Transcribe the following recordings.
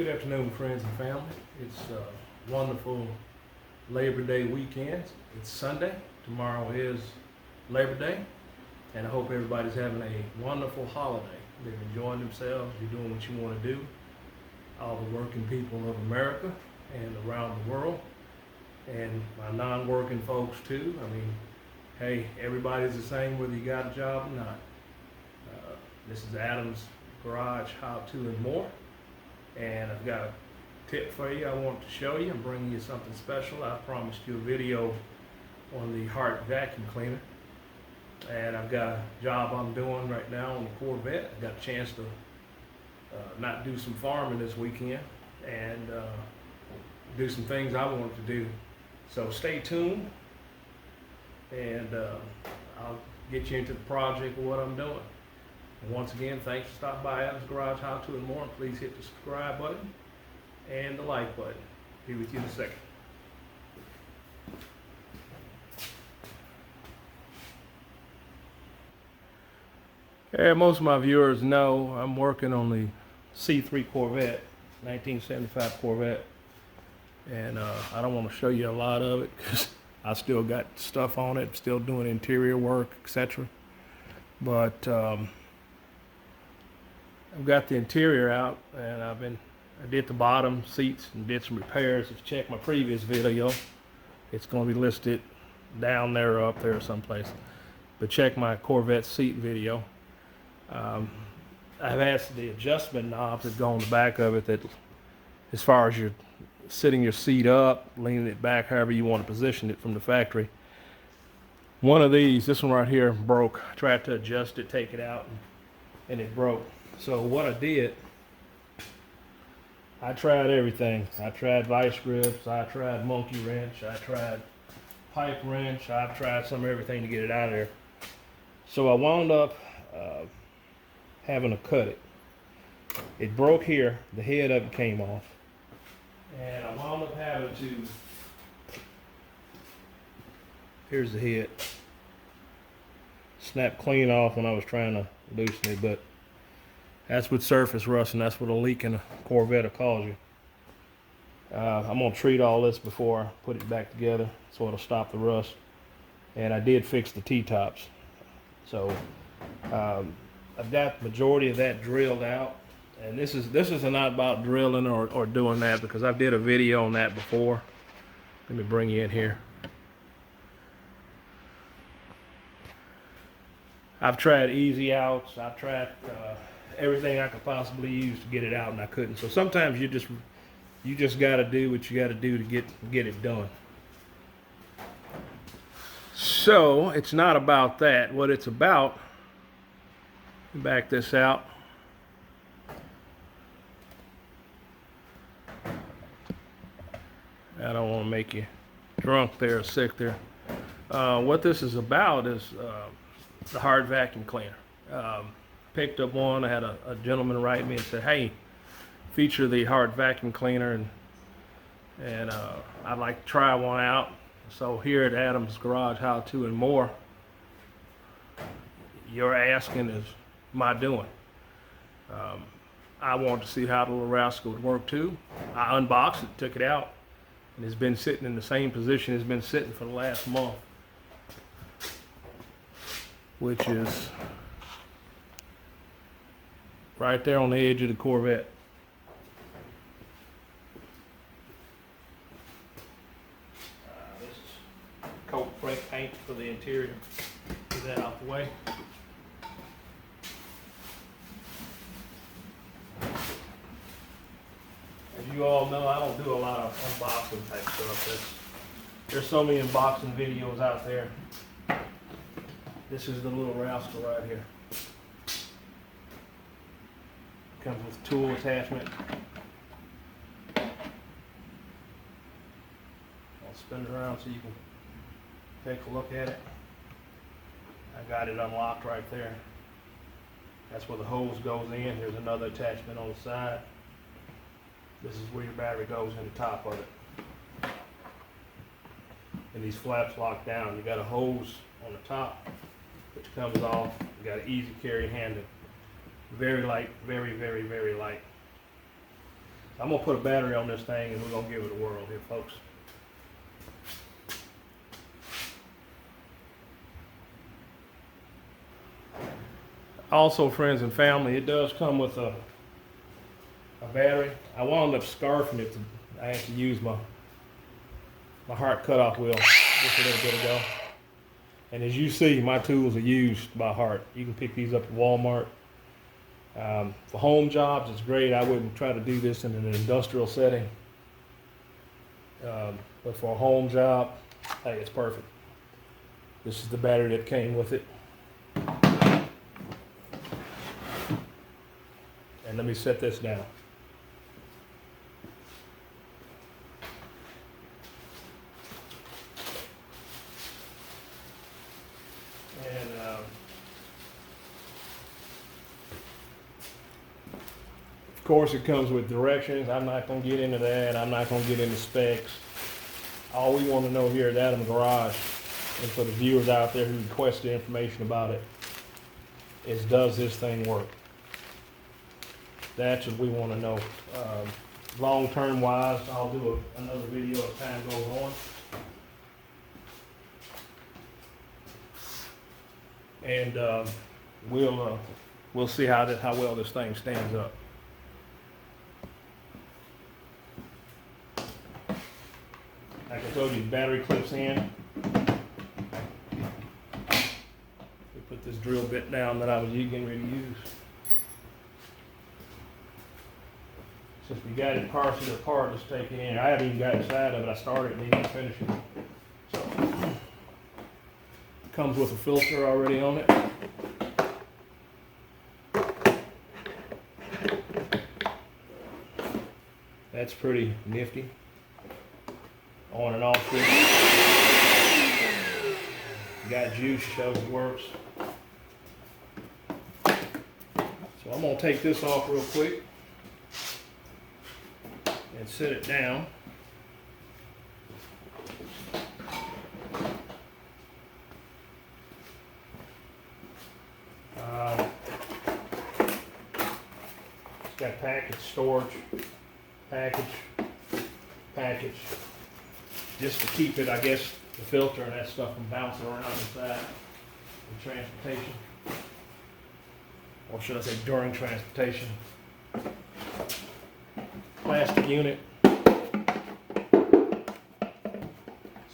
Good afternoon, friends and family. It's a wonderful Labor Day weekend. It's Sunday. Tomorrow is Labor Day. And I hope everybody's having a wonderful holiday. They're enjoying themselves. You're doing what you want to do. All the working people of America and around the world. And my non-working folks too. I mean, hey, everybody's the same whether you got a job or not. This is Adam's Garage, How To, and More. And I've got a tip for you I want to show you. I'm bringing you something special. I promised you a video on the Hart vacuum cleaner. And I've got a job I'm doing right now on the Corvette. I got a chance to not do some farming this weekend and do some things I wanted to do. So stay tuned and I'll get you into the project of what I'm doing. And once again, thanks for stopping by Adam's Garage, How To, and More. And please hit the subscribe button and the like button. Be with you in a second. Okay, most of my viewers know I'm working on the C3 Corvette, 1975 Corvette. And I don't want to show you a lot of it because I still got stuff on it, still doing interior work, etc. But I've got the interior out, and I did the bottom seats and did some repairs. If you check my previous video, it's going to be listed down there or up there someplace. But check my Corvette seat video. I've asked the adjustment knobs that go on the back of it, that as far as you're sitting your seat up, leaning it back, however you want to position it from the factory. One of these, this one right here, broke. I tried to adjust it, take it out, and it broke. So what I did, I tried everything. I tried vice grips, I tried monkey wrench, I tried pipe wrench, I've tried some of everything to get it out of there. So I wound up having to cut it. It broke here, the head of it came off. And I wound up having to, here's the head, snap clean off when I was trying to loosen it, but that's what surface rust and that's what a leak in a Corvette will cause you. I'm going to treat all this before I put it back together so it'll stop the rust. And I did fix the T-tops. So I've got the majority of that drilled out. And this is not about drilling or doing that, because I did a video on that before. Let me bring you in here. I've tried easy outs. I've tried everything I could possibly use to get it out, and I couldn't. So sometimes you just got to do what you got to do to get it done. So it's not about that. What it's about, back this out. I don't want to make you drunk there or sick there. What this is about is the Hart vacuum cleaner. Picked up one. I had a gentleman write me and said, hey, feature the Hart vacuum cleaner, and I'd like to try one out. So here at Adam's Garage, How To, and More, your asking is my doing. I wanted to see how the little rascal would work too. I unboxed it, took it out, and it's been sitting in the same position it's been sitting for the last month, which is right there on the edge of the Corvette. This is coat brake paint for the interior. Get that out the way. As you all know, I don't do a lot of unboxing type stuff. There's so many unboxing videos out there. This is the little rascal right here. Comes with tool attachment. I'll spin it around so you can take a look at it. I got it unlocked right there. That's where the hose goes in. There's another attachment on the side. This is where your battery goes in the top of it. And these flaps lock down. You got a hose on the top which comes off. You got an easy carry handle. Very light, very, very, very light. I'm gonna put a battery on this thing and we're gonna give it a whirl here, folks. Also, friends and family, it does come with a battery. I wound up scarfing it. I had to use my Hart cutoff wheel just a little bit ago. And as you see, my tools are used by Hart. You can pick these up at Walmart. For home jobs, it's great. I wouldn't try to do this in an industrial setting. But for a home job, hey, it's perfect. This is the battery that came with it. And let me set this down. And of course, it comes with directions. I'm not going to get into that. I'm not going to get into specs. All we want to know here at Adam's Garage, and for the viewers out there who requested information about it, is does this thing work? That's what we want to know. Long-term wise, I'll do another video as time goes on. And we'll see how well this thing stands up. Like I told you, the battery clips in. We put this drill bit down that I was getting ready to use. Since we got it partially apart, let's take it in. I haven't even got inside of it. I started and didn't even finish it. So, it comes with a filter already on it. That's pretty nifty. On and off switch. Got juice, shows it works. So I'm gonna take this off real quick and set it down. It's got package storage, package, just to keep it, I guess, the filter and that stuff from bouncing around inside in transportation, or should I say during transportation. Plastic unit. It's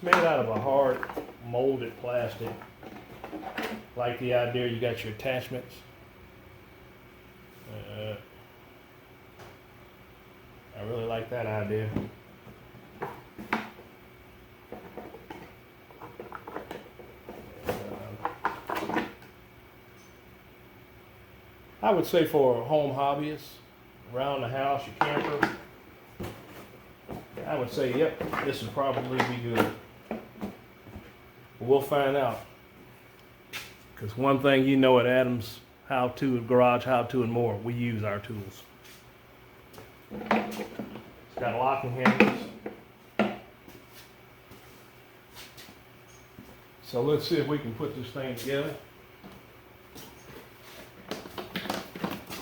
made out of a hard molded plastic. Like the idea, you got your attachments. I really like that idea. I would say for home hobbyists, around the house, your camper, I would say, yep, this would probably be good. But we'll find out. Because one thing you know at Adam's Garage How To and More, we use our tools. It's got locking handles. So let's see if we can put this thing together.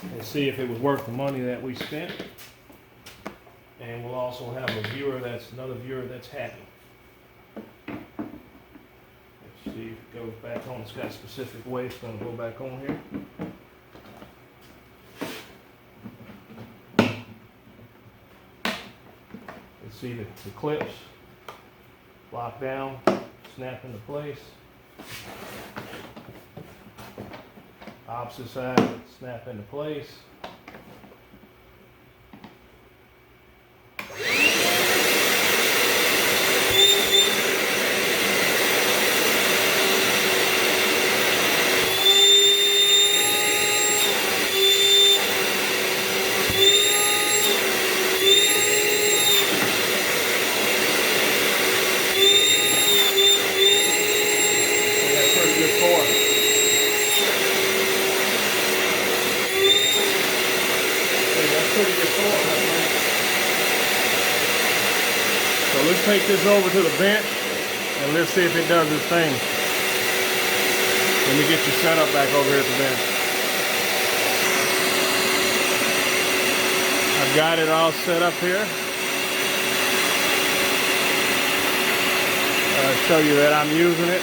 And see if it was worth the money that we spent. And we'll also have another viewer that's happy. Let's see if it goes back on. It's got a specific way it's going to go back on here. Let's see the clips lock down, snap into place. Opposite side, snap into place. So let's take this over to the bench and let's see if it does its thing. Let me get you set up back over here at the bench. I Got it all set up here. Show you that I'm using it.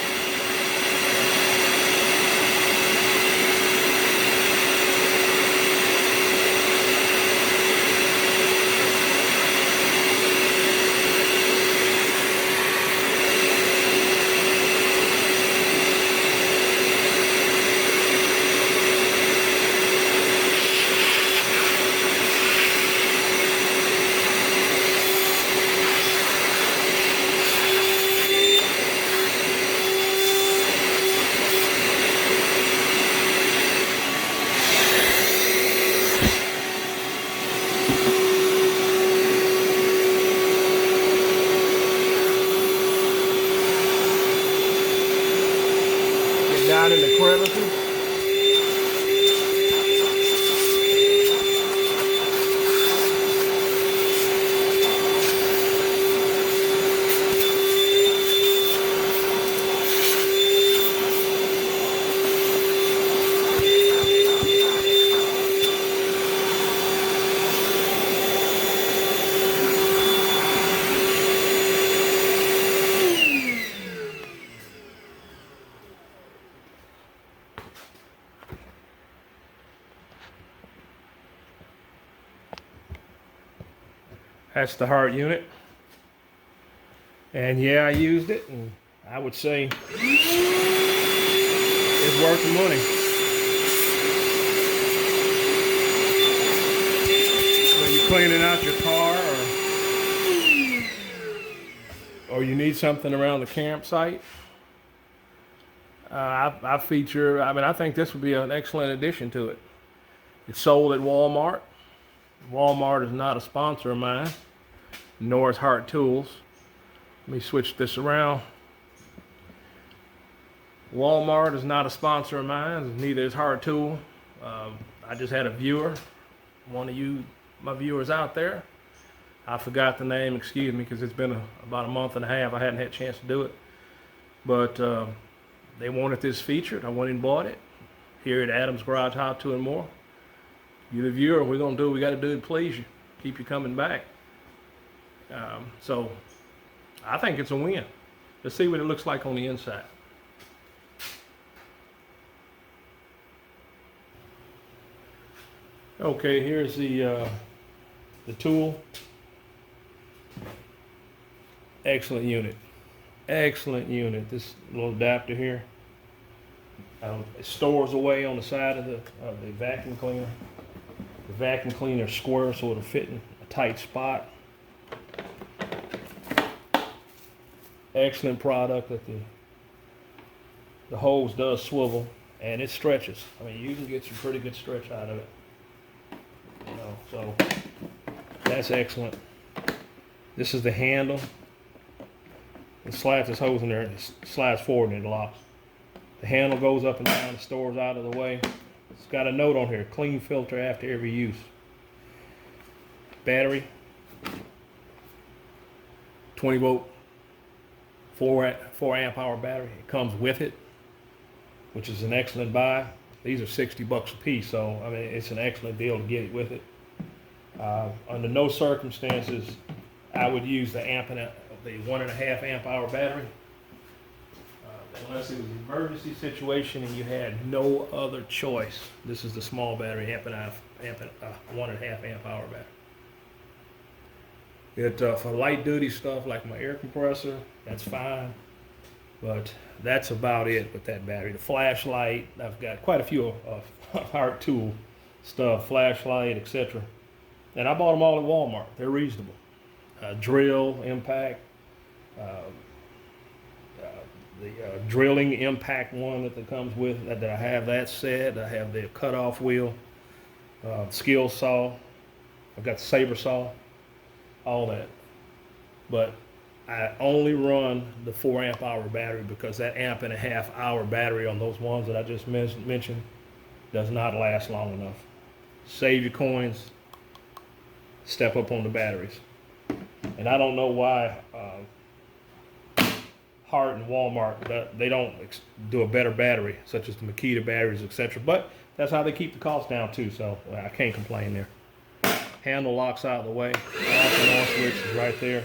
Down in the crevices. That's the Hart unit. And yeah, I used it, and I would say it's worth the money. When you're cleaning out your car, or you need something around the campsite, I think this would be an excellent addition to it. It's sold at Walmart. Walmart is not a sponsor of mine, nor is Hart Tools. Let me switch this around. Walmart is not a sponsor of mine, neither is Hart Tool. I just had a viewer, one of you, my viewers out there. I forgot the name, excuse me, because it's been about a month and a half. I hadn't had a chance to do it. But they wanted this featured. I went and bought it here at Adams Garage How To and More. You the viewer, we're gonna do what we gotta do to please you, keep you coming back. So I think it's a win. Let's see what it looks like on the inside. Okay, here's the tool. Excellent unit. Excellent unit. This little adapter here. It stores away on the side of the vacuum cleaner. The vacuum cleaner is square, so it'll fit in a tight spot. Excellent product. That the hose does swivel and it stretches. I mean, you can get some pretty good stretch out of it. You know, so that's excellent. This is the handle. It slides this hose in there, and it slides forward and it locks. The handle goes up and down, stores out of the way. It's got a note on here, clean filter after every use. Battery, 20 volt, 4 amp hour battery. It comes with it, which is an excellent buy. These are $60 a piece, so I mean, it's an excellent deal to get it with it. Under no circumstances, I would use the 1.5 amp hour battery. Unless it was an emergency situation and you had no other choice. This is the small battery, 1.5 amp hour battery. For light duty stuff like my air compressor, that's fine. But that's about it with that battery. The flashlight, I've got quite a few of Hart Tool stuff, flashlight, etc. And I bought them all at Walmart. They're reasonable. Drill, impact, the drilling impact one that comes with that I have that set. I have the cutoff wheel, skill saw. I've got the saber saw, all that. But I only run the 4 amp hour battery because that 1.5 amp hour battery on those ones that I just mentioned does not last long enough. Save your coins, step up on the batteries. And I don't know why Hart and Walmart, they don't do a better battery, such as the Makita batteries, etc. But that's how they keep the cost down too, so I can't complain there. Handle locks out of the way. Off and on switch is right there.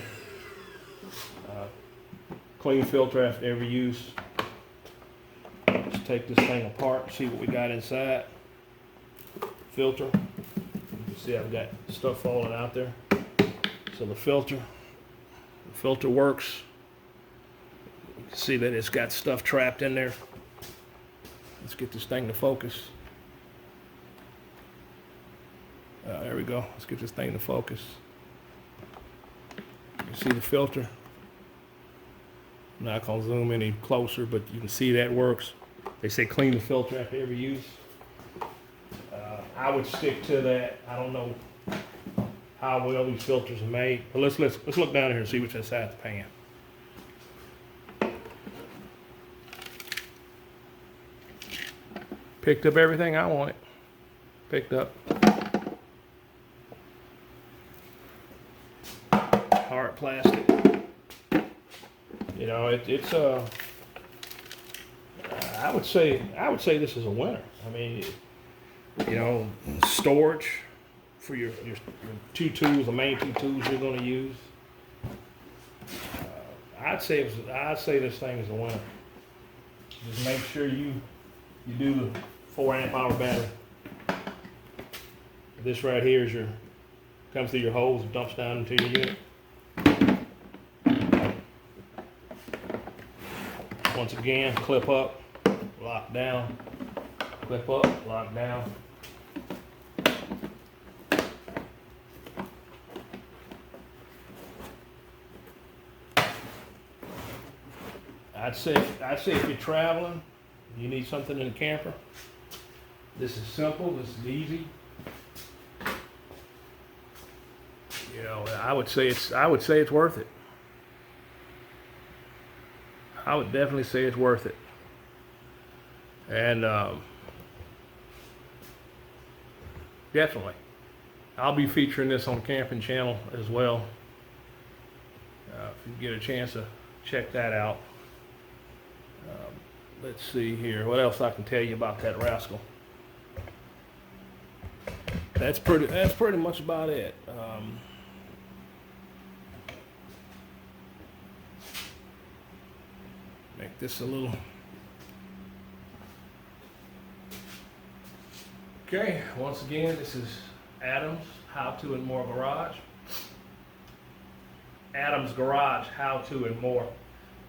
Clean filter after every use. Let's take this thing apart, see what we got inside. Filter. You can see I've got stuff falling out there. So the filter works. You can see that it's got stuff trapped in there. Let's get this thing to focus. There we go. Let's get this thing to focus. You see the filter. I'm not going to zoom any closer, but you can see that works. They say clean the filter after every use. I would stick to that. I don't know how well these filters are made, but let's look down here and see what's inside the pan. Picked up everything I wanted. Picked up hard plastic. You know, it's I would say this is a winner. I mean, you know, storage for your two tools, the main two tools you're going to use. I'd say this thing is a winner. Just make sure you do the 4 amp hour battery. This right here is comes through your hose, dumps down into your unit. Once again, clip up, lock down, clip up, lock down. I'd say if you're traveling, you need something in the camper. This is simple. This is easy. You know, I would say it's worth it. I would definitely say it's worth it. And definitely, I'll be featuring this on the camping channel as well. If you get a chance to check that out. Let's see here. What else I can tell you about that rascal? That's pretty much about it. Make this a little. Okay, once again, this is Adam's How To and More Garage. Adam's Garage, How To and More.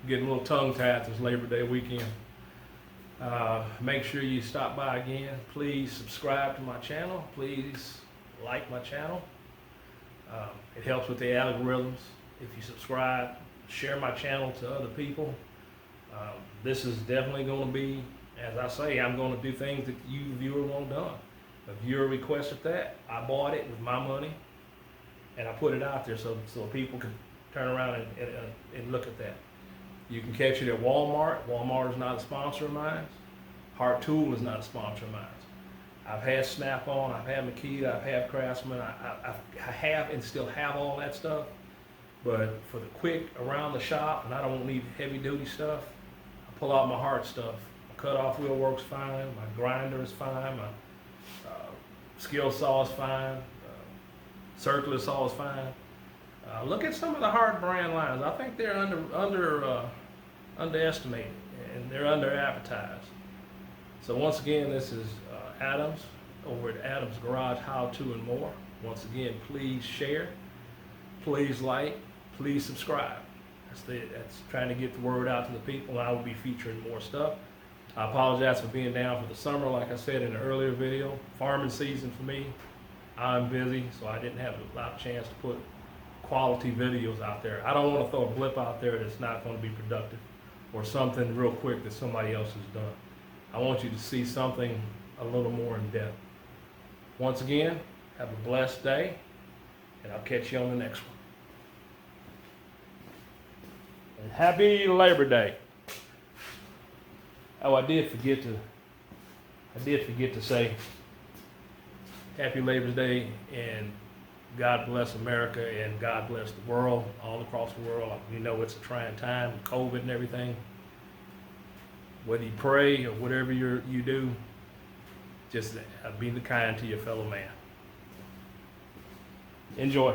Getting a little tongue-tied this Labor Day weekend. Make sure you stop by again. Please subscribe to my channel. Please like my channel. It helps with the algorithms. If you subscribe, share my channel to other people. This is definitely going to be, as I say, I'm going to do things that you, the viewer, want done. A viewer requested that. I bought it with my money, and I put it out there so people can turn around and look at that. You can catch it at Walmart. Walmart is not a sponsor of mine. Hart Tool is not a sponsor of mine. I've had Snap-on, I've had Makita, I've had Craftsman, I have and still have all that stuff. But for the quick around the shop, and I don't need heavy duty stuff, I pull out my Hart stuff. My cut-off wheel works fine, my grinder is fine, my skill saw is fine, circular saw is fine. Look at some of the Hart brand lines. I think they're underestimated and they're under advertised. So once again, this is Adams over at Adams Garage How To and More. Once again, please share, please like, please subscribe. That's trying to get the word out to the people. I will be featuring more stuff. I apologize for being down for the summer, like I said in the earlier video. Farming season for me. I'm busy, so I didn't have a lot of chance to put quality videos out there. I don't want to throw a blip out there that's not going to be productive or something real quick that somebody else has done. I want you to see something a little more in depth. Once again, have a blessed day, and I'll catch you on the next one. And happy Labor Day. Oh, I did forget to say happy Labor Day, and God bless America, and God bless the world, all across the world. You know it's a trying time with COVID and everything. Whether you pray or whatever you do, just be kind to your fellow man. Enjoy.